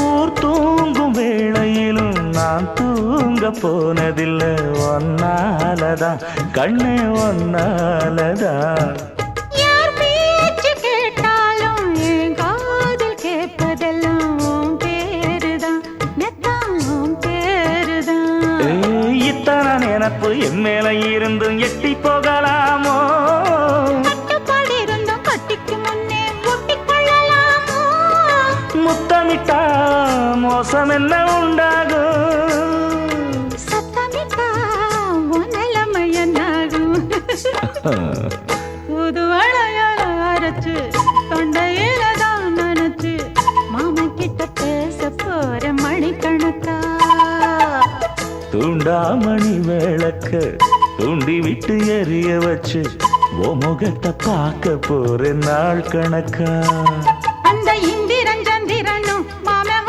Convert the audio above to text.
ஊர் தூங்கும் வேளையிலும் நான் தூங்க போனதில்லை ஒன்னாலதான் கண்ணே ஒன்னாலதான் யார் பேச்சு கேட்டாலும் என் காதில் கேட்பதெல்லாம் உன் பேருதான் மெத்தான் உன் பேருதான் இத்தனை நினப்பு என் மேல இருந்தும் எட்டி போகலாமோ கட்டுப்பாடு இருந்தும் கட்டிக்கு முன்னே ஒட்டிக்கொள்ளலாமோ முத்தமிட்டா மோசம் என்ன உண்டாகும் சத்தமிட்டா உன் நிலைமை என்னாகும் புது வளையல அரைச்சு தொண்டையில தான் நினைச்சு மாமா கிட்ட பேச போற மணிக்கணக்கா தூண்டாமணி விளக்க தூண்டி விட்டு எரிய வச்சு ஓ முகத்தை பார்க்க போற நாள் கணக்கா